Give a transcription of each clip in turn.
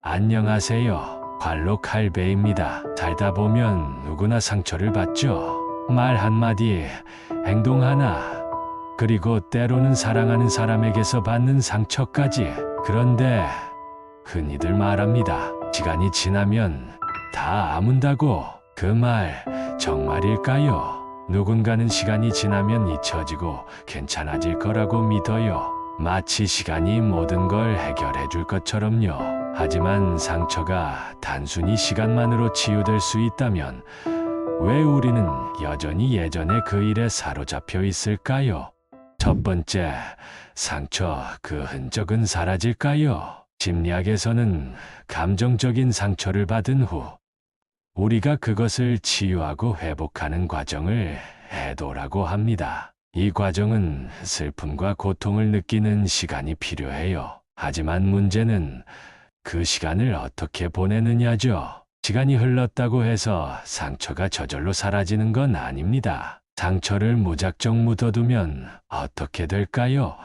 안녕하세요. 관록할배입니다. 살다 보면 누구나 상처를 받죠. 말 한마디, 행동 하나, 그리고 때로는 사랑하는 사람에게서 받는 상처까지. 그런데 흔히들 말합니다. 시간이 지나면 다 아문다고. 그 말 정말일까요? 누군가는 시간이 지나면 잊혀지고 괜찮아질 거라고 믿어요. 마치 시간이 모든 걸 해결해 줄 것처럼요. 하지만 상처가 단순히 시간만으로 치유될 수 있다면 왜 우리는 여전히 예전의 그 일에 사로잡혀 있을까요? 첫 번째, 상처 그 흔적은 사라질까요? 심리학에서는 감정적인 상처를 받은 후 우리가 그것을 치유하고 회복하는 과정을 해도라고 합니다. 이 과정은 슬픔과 고통을 느끼는 시간이 필요해요. 하지만 문제는 그 시간을 어떻게 보내느냐죠. 시간이 흘렀다고 해서 상처가 저절로 사라지는 건 아닙니다. 상처를 무작정 묻어두면 어떻게 될까요?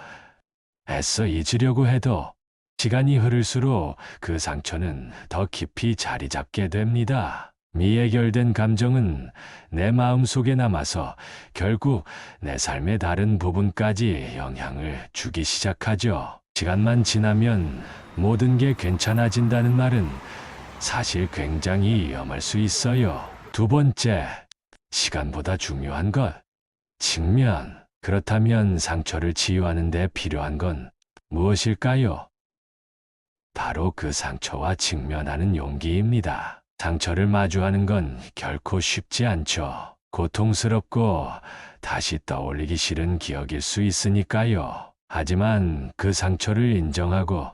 애써 잊으려고 해도 시간이 흐를수록 그 상처는 더 깊이 자리 잡게 됩니다. 미해결된 감정은 내 마음속에 남아서 결국 내 삶의 다른 부분까지 영향을 주기 시작하죠. 시간만 지나면 모든 게 괜찮아진다는 말은 사실 굉장히 위험할 수 있어요. 두 번째, 시간보다 중요한 것, 직면. 그렇다면 상처를 치유하는 데 필요한 건 무엇일까요? 바로 그 상처와 직면하는 용기입니다. 상처를 마주하는 건 결코 쉽지 않죠. 고통스럽고 다시 떠올리기 싫은 기억일 수 있으니까요. 하지만 그 상처를 인정하고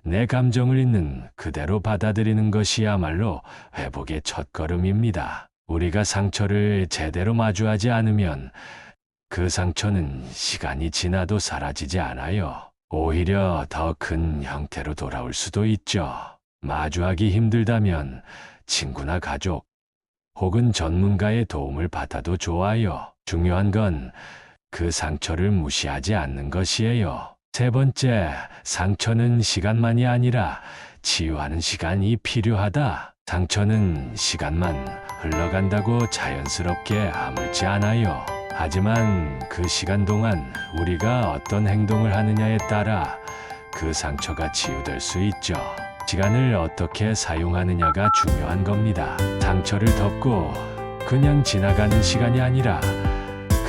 내 감정을 있는 그대로 받아들이는 것이야말로 회복의 첫걸음입니다. 우리가 상처를 제대로 마주하지 않으면 그 상처는 시간이 지나도 사라지지 않아요. 오히려 더 큰 형태로 돌아올 수도 있죠. 마주하기 힘들다면 친구나 가족 혹은 전문가의 도움을 받아도 좋아요. 중요한 건 그 상처를 무시하지 않는 것이에요. 세 번째, 상처는 시간만이 아니라 치유하는 시간이 필요하다. 상처는 시간만 흘러간다고 자연스럽게 아물지 않아요. 하지만 그 시간 동안 우리가 어떤 행동을 하느냐에 따라 그 상처가 치유될 수 있죠. 시간을 어떻게 사용하느냐가 중요한 겁니다. 상처를 덮고 그냥 지나가는 시간이 아니라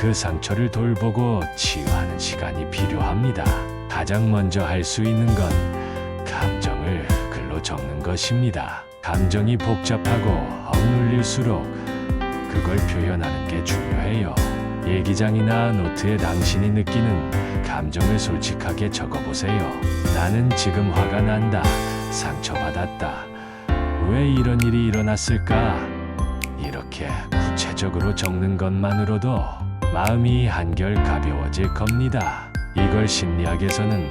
그 상처를 돌보고 치유하는 시간이 필요합니다. 가장 먼저 할 수 있는 건 감정을 글로 적는 것입니다. 감정이 복잡하고 억눌릴수록 그걸 표현하는 게 중요해요. 일기장이나 노트에 당신이 느끼는 감정을 솔직하게 적어보세요. 나는 지금 화가 난다. 상처받았다. 왜 이런 일이 일어났을까? 이렇게 구체적으로 적는 것만으로도 마음이 한결 가벼워질 겁니다. 이걸 심리학에서는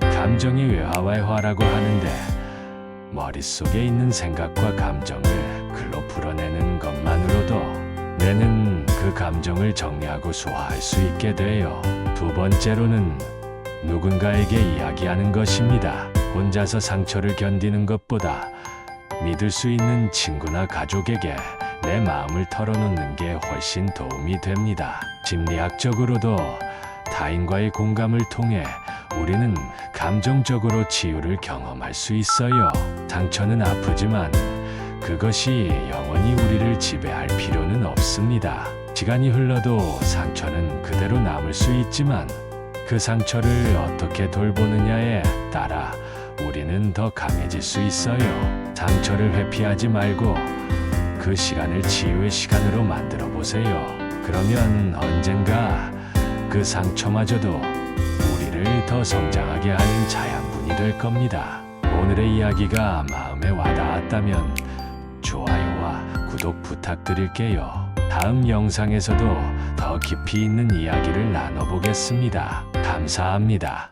감정의 외화활화라고 하는데 머릿속에 있는 생각과 감정을 글로 풀어내는 것만으로도 뇌는 그 감정을 정리하고 소화할 수 있게 돼요. 두 번째로는 누군가에게 이야기하는 것입니다. 혼자서 상처를 견디는 것보다 믿을 수 있는 친구나 가족에게 내 마음을 털어놓는 게 훨씬 도움이 됩니다. 심리학적으로도 타인과의 공감을 통해 우리는 감정적으로 치유를 경험할 수 있어요. 상처는 아프지만 그것이 영원히 우리를 지배할 필요는 없습니다. 시간이 흘러도 상처는 그대로 남을 수 있지만 그 상처를 어떻게 돌보느냐에 따라 우리는 더 강해질 수 있어요. 상처를 회피하지 말고 그 시간을 치유의 시간으로 만들어 보세요. 그러면 언젠가 그 상처마저도 우리를 더 성장하게 하는 자양분이 될 겁니다. 오늘의 이야기가 마음에 와닿았다면 좋아요와 구독 부탁드릴게요. 다음 영상에서도 더 깊이 있는 이야기를 나눠보겠습니다. 감사합니다.